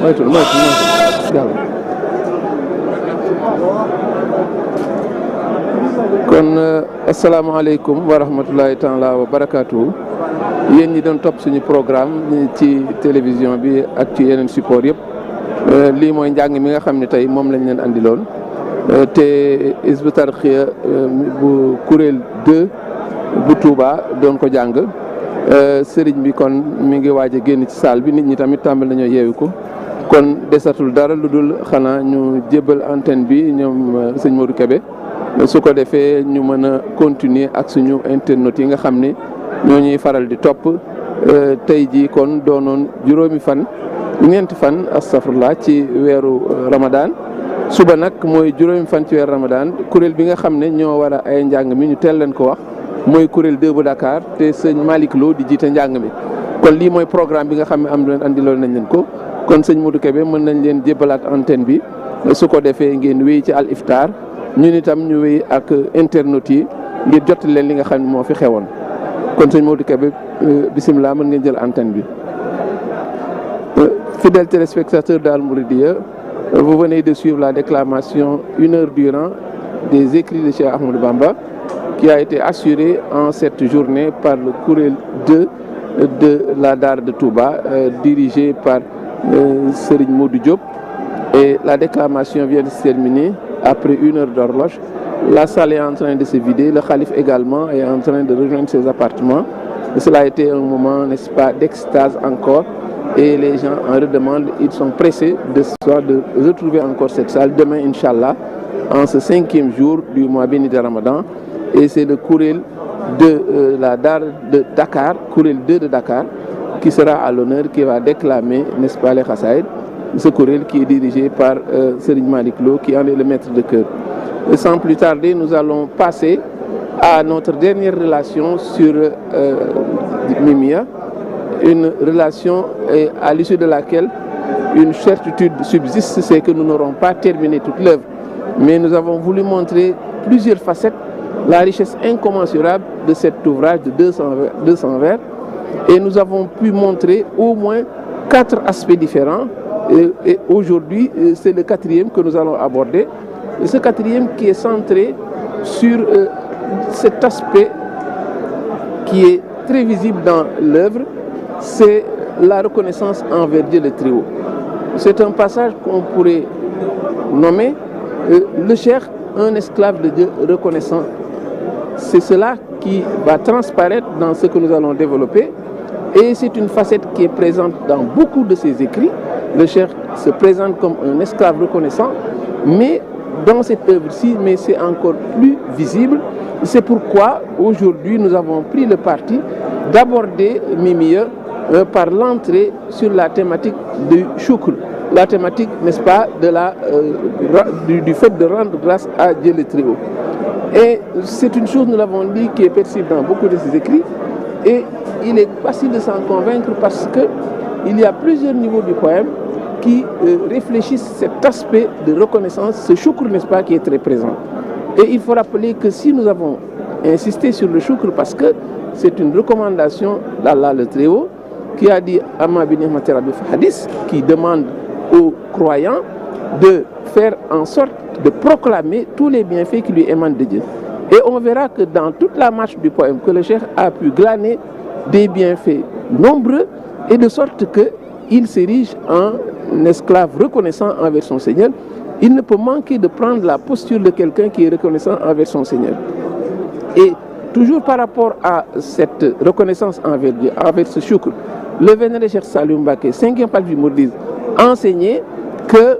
moytul jàll. kon asalaamaaleykum wa rahmatulahi taala wa barakaatu. yéen ñi doon topp suñu programme ci télévision bi ak ci yeneen support yëpp lii mooy njàng mi nga xam ne tey moom lañ leen andiloon te Hizbut Tarqiyyah bu kuréel 2 bu Touba doon ko jàng sëriñ bi kon mi ngi waaj a génn ci salle bi nit ñi tamit tàmbali nañoo yeewu ko kon desatul dara lu dul xanaa ñu jébbal antenne bi ñoom sëñ Modou Kébé su ko defee ñu mën a continuer ak suñu internautes yi nga xam ne ñoo ñuy faral di topp tey jii kon doonoon ñeenti fan astafurlah ci weeru Ramadan suba nag mooy juróomi fan ci weeru Ramadan kuréel bi nga xam ne ñoo war a ay njàng mi ñu teel leen ko wax mooy kuréel 2 bu Dakar te sëñ Malick Lo di jiite njàng mi. kon lii mooy programme bi nga xam ne am leen andiloon nañ leen ko kon sëñ Modou Kébé mën nañ leen jébbalaat antenne bi su ko defee ngeen wéy ci Al Iftar ñun itam ñu wéy ak internautes yi ngir jottali leen li nga xam ne moo fi xewoon. kon sëñ Modou Kébé bisimilah mën ngeen jël antenne bi. Fidèles téléspectateurs d'Al Mouridiyyah, vous venez de suivre la déclamation 1 heure durant des écrits de Cheikh Ahmadou Bamba qui a été assurée en cette journée par le kuréel 2 de la Daara de Touba dirigé par Serigne Modou Diop. Et la déclamation vient de se terminer après 1 heure d'horloge. La salle est en train de se vider, le khalife également est en train de rejoindre ses appartements. Et cela a été un moment, n'est-ce pas, d'extase encore. Et les gens en redemandent, ils sont pressés de retrouver encore cette salle demain, Inch'Allah, en ce 5e jour du mois béni de Ramadan. Et c'est le kuréel de la Daara de Dakar, kuréel 2 de Dakar, qui sera à l'honneur, qui va déclamer, n'est-ce pas, les Khassaïd. Ce kuréel qui est dirigé par Serigne Malick Lo, qui en est le maître de chœur. Et sans plus tarder, nous allons passer à notre dernière relation sur Mimia. Une relation à l'issue de laquelle une certitude subsiste, c'est que nous n'aurons pas terminé toute l'œuvre. Mais nous avons voulu montrer plusieurs facettes, la richesse incommensurable de cet ouvrage de 200 vers. Et nous avons pu montrer au moins 4 aspects différents. Et aujourd'hui, c'est le 4e que nous allons aborder. Et ce 4e qui est centré sur cet aspect qui est très visible dans l'œuvre, c'est la reconnaissance envers Dieu le Très-Haut. C'est un passage qu'on pourrait nommer le cheikh, un esclave de Dieu reconnaissant. C'est cela qui va transparaître dans ce que nous allons développer. Et c'est une facette qui est présente dans beaucoup de ses écrits. Le cheikh se présente comme un esclave reconnaissant, mais dans cette œuvre-ci, mais c'est encore plus visible. C'est pourquoi aujourd'hui nous avons pris le parti d'aborder Mimia par l'entrée sur la thématique du shukr, la thématique, n'est-ce pas, du fait de rendre grâce à Dieu le Très-Haut. Et c'est une chose, nous l'avons dit, qui est perçue dans beaucoup de ses écrits, et il est facile de s'en convaincre parce qu'il y a plusieurs niveaux du poème qui réfléchissent cet aspect de reconnaissance, ce shukr, n'est-ce pas, qui est très présent. Et il faut rappeler que si nous avons insisté sur le shukr parce que c'est une recommandation d'Allah le Très-Haut, qui a dit Amma bi ni'mati rabbika fahaddith, qui demande aux croyants de faire en sorte de proclamer tous les bienfaits qui lui émanent de Dieu. Et on verra que dans toute la marche du poème, que le cheikh a pu glaner des bienfaits nombreux, et de sorte qu'il s'érige en esclave reconnaissant envers son Seigneur. Il ne peut manquer de prendre la posture de quelqu'un qui est reconnaissant envers son Seigneur. Et toujours par rapport à cette reconnaissance envers Dieu, envers ce shukr, le vénéré Cheikh Saliou Mbacké, 5e page du Mouridisme, enseignait que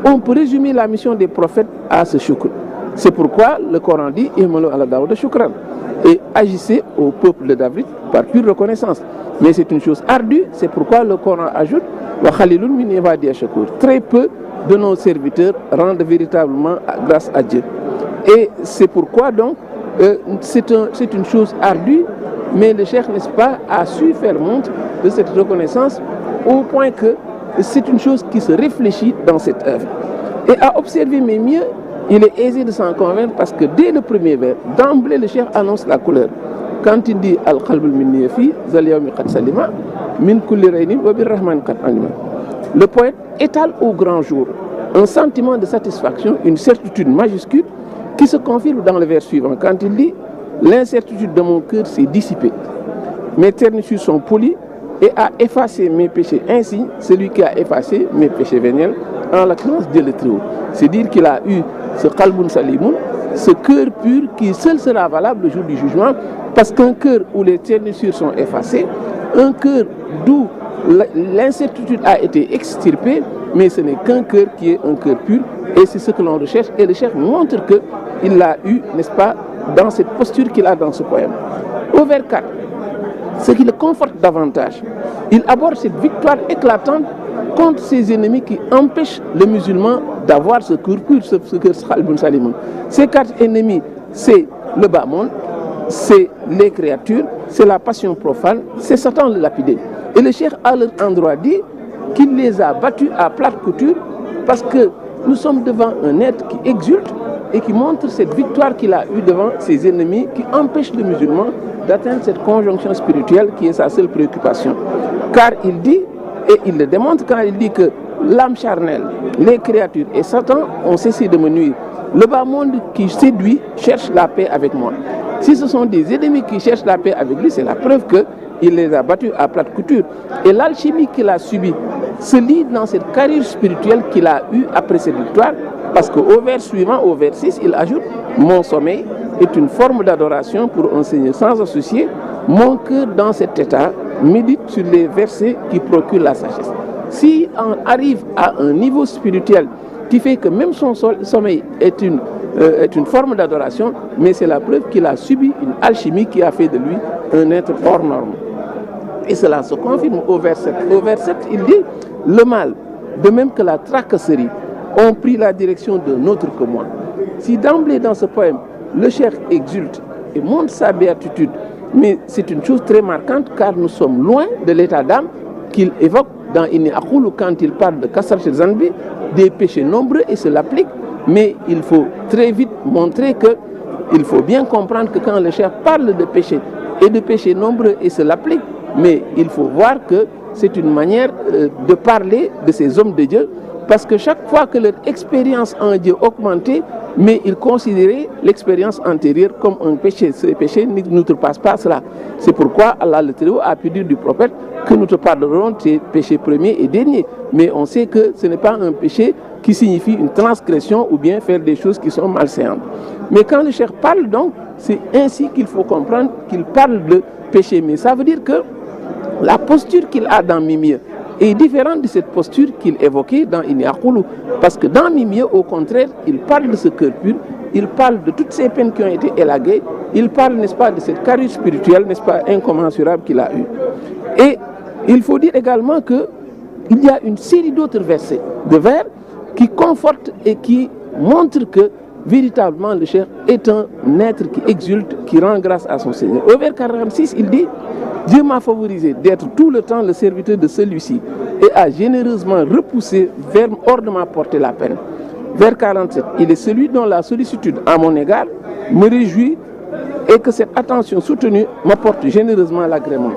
on peut résumer la mission des prophètes à ce shukr. C'est pourquoi le Coran dit I'malu ala Daouda shukran, et agissez au peuple de David par pure reconnaissance. Mais c'est une chose ardue, c'est pourquoi le Coran ajoute wa khalilun min ibadiya shakur. Très peu de nos serviteurs rendent véritablement grâce à Dieu. Et c'est pourquoi donc c'est une chose ardue, mais le cheikh, n'est-ce pas, a su faire montre de cette reconnaissance au point que c'est une chose qui se réfléchit dans cette œuvre. Et à observer mais mieux, il est aisé de s'en convaincre parce que dès le premier vers, d'emblée le cheikh annonce la couleur. Quand il dit Al-Qalbul minni fi zal yawmi qad salima min kulli raynin wa bir rahman qad alima. le poète étale au grand jour un sentiment de satisfaction, une certitude majuscule qui se confirme dans le vers suivant quand il dit « L'incertitude de mon cœur s'est dissipée, mes ternissures sont polies et a effacé mes péchés. Ainsi, celui qui a effacé mes péchés véniels, en l'occurrence Dieu le Très-Haut. » C'est dire qu'il a eu ce qalbun salimoun, ce cœur pur qui seul sera valable le jour du jugement, parce qu'un cœur où les ternissures sont effacées, un cœur d'où l'incertitude a été extirpée, mais ce n'est qu'un cœur qui est un cœur pur, et c'est ce que l'on recherche, et le chef montre qu'il l'a eu, n'est-ce pas, dans cette posture qu'il a dans ce poème. Au vers 4, ce qui le conforte davantage, il aborde cette victoire éclatante contre ses ennemis qui empêchent le musulman d'avoir ce cœur pur, ce cœur qalbun salimoun. Ces 4 ennemis, c'est le bas monde, c'est les créatures, c'est la passion profane, c'est Satan le lapidé. Et le cheikh à leur endroit dit qu'il les a battus à plate couture parce que nous sommes devant un être qui exulte et qui montre cette victoire qu'il a eue devant ses ennemis qui empêchent le musulman d'atteindre cette conjonction spirituelle qui est sa seule préoccupation. Car il dit, et il le démontre quand il dit que l'âme charnelle, les créatures et Satan ont cessé de me nuire. Le bas monde qui séduit cherche la paix avec moi. Si ce sont des ennemis qui cherchent la paix avec lui, c'est la preuve qu'il les a battus à plate couture. Et l'alchimie qu'il a subie se lie dans cette carrière spirituelle qu'il a eue après cette victoire, parce qu'au vers suivant, au vers 6, il ajoute « Mon sommeil est une forme d'adoration pour un Seigneur sans associé. Mon cœur dans cet état médite sur les versets qui procurent la sagesse. » Si on arrive à un niveau spirituel qui fait que même son sommeil est une forme d'adoration, mais c'est la preuve qu'il a subi une alchimie qui a fait de lui un être hors norme. Et cela se confirme au vers 7. Au vers 7, il dit « Le mal, de même que la tracasserie, ont pris la direction d'un autre que moi. » Si d'emblée dans ce poème, le cheikh exulte et montre sa béatitude, mais c'est une chose très marquante car nous sommes loin de l'état d'âme qu'il évoque dans Inni Akoulou quand il parle de Kasrat el-Zanbi, des péchés nombreux et se l'applique, mais il faut très vite montrer qu'il faut bien comprendre que quand le cheikh parle de péché et de péchés nombreux et se l'applique, mais il faut voir que c'est une manière de parler de ces hommes de Dieu, parce que chaque fois que leur expérience en Dieu augmentait, mais ils considéraient l'expérience antérieure comme un péché. Ce péché n'outrepasse pas cela. C'est pourquoi Allah le Très-Haut a pu dire du prophète que nous te pardonnerons tes péchés premiers et derniers. Mais on sait que ce n'est pas un péché qui signifie une transgression ou bien faire des choses qui sont malséantes. Mais quand le cheikh parle donc, c'est ainsi qu'il faut comprendre qu'il parle de péché. Mais ça veut dire que la posture qu'il a dans Mimia est différente de cette posture qu'il évoquait dans Inni Akoulou. Parce que dans Mimia, au contraire, il parle de ce cœur pur, il parle de toutes ces peines qui ont été élaguées, il parle, n'est-ce pas, de cette carrure spirituelle, n'est-ce pas, incommensurable qu'il a eue. Et il faut dire également qu'il y a une série d'autres versets, de vers, qui confortent et qui montrent que véritablement le cheikh est un être qui exulte, qui rend grâce à son Seigneur. Au vers 46, il dit « Dieu m'a favorisé d'être tout le temps le serviteur de celui-ci et a généreusement repoussé hors de ma portée la peine. » Vers 47, il est celui dont la sollicitude à mon égard me réjouit et que cette attention soutenue m'apporte généreusement l'agrément.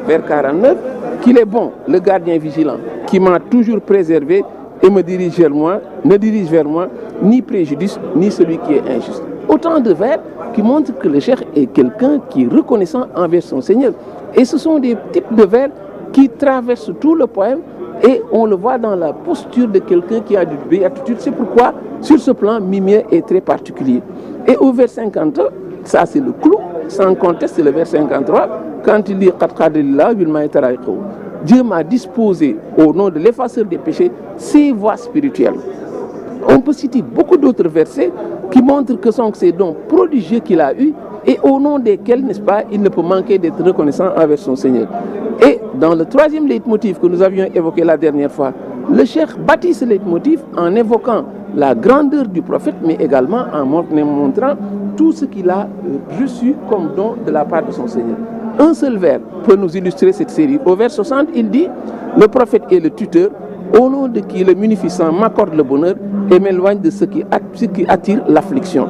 Vers 49, qu'il est bon, le gardien vigilant, qui m'a toujours préservé et me dirige vers moi, ne dirige vers moi ni préjudice, ni celui qui est injuste. Autant de vers qui montrent que le cheikh est quelqu'un qui est reconnaissant envers son Seigneur. Et ce sont des types de vers qui traversent tout le poème et on le voit dans la posture de quelqu'un qui a du béatitude. C'est pourquoi, sur ce plan, Mimia est très particulier. Et au vers 50, ça c'est le clou, sans conteste, c'est le vers 53, quand il dit « Dieu m'a disposé, au nom de l'effaceur des péchés, ses voies spirituelles. » On peut citer beaucoup d'autres versets qui montrent que sont ces dons prodigieux qu'il a eus et au nom desquels, n'est-ce pas, il ne peut manquer d'être reconnaissant envers son Seigneur. Et dans le troisième leitmotiv que nous avions évoqué la dernière fois, le cheikh bâtit ce leitmotiv en évoquant la grandeur du prophète, mais également en montrant tout ce qu'il a reçu comme don de la part de son Seigneur. Un seul vers peut nous illustrer cette série. Au vers 60, il dit « Le prophète est le tuteur, au nom de qui le munificent m'accorde le bonheur et m'éloigne de ce qui attire l'affliction. »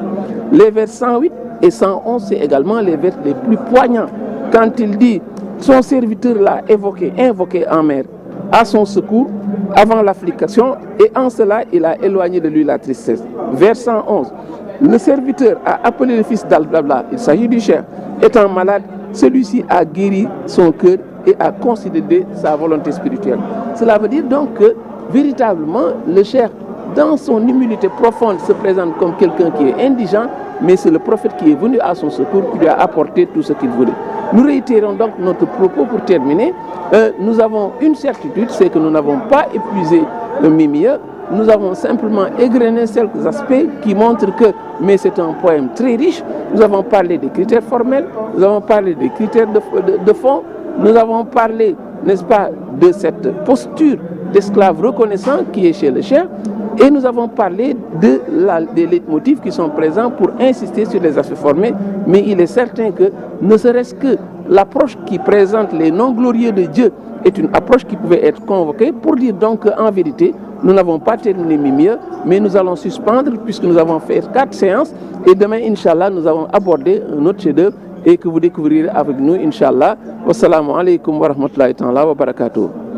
Les vers 108 et 111, c'est également les vers les plus poignants. Quand il dit « Son serviteur l'a invoqué en mer, à son secours avant l'affliction, et en cela il a éloigné de lui la tristesse. Vers 111, le serviteur a appelé le fils d'Al-Blabla, il s'agit du cheikh, étant malade, celui-ci a guéri son cœur et a considéré sa volonté spirituelle. Cela veut dire donc que véritablement le cheikh, dans son humilité profonde, se présente comme quelqu'un qui est indigent, mais c'est le prophète qui est venu à son secours, qui lui a apporté tout ce qu'il voulait. Nous réitérons donc notre propos pour terminer. Nous avons une certitude, c'est que nous n'avons pas épuisé le Mimia. Nous avons simplement égrené quelques aspects qui montrent que, mais c'est un poème très riche. Nous avons parlé des critères formels, nous avons parlé des critères de fond, nous avons parlé, n'est-ce pas, de cette posture d'esclave reconnaissant qui est chez le cheikh. Et nous avons parlé des leitmotifs qui sont présents pour insister sur les aspects formés, mais il est certain que, ne serait-ce que l'approche qui présente les noms glorieux de Dieu est une approche qui pouvait être convoquée pour dire donc qu'en vérité, nous n'avons pas terminé Mimia, mais nous allons suspendre puisque nous avons fait 4 séances et demain, Inch'Allah, nous allons aborder un autre chef-d'œuvre et que vous découvrirez avec nous, Inch'Allah. Wassalamu alaikum wa rahmatullahi wa barakatuh.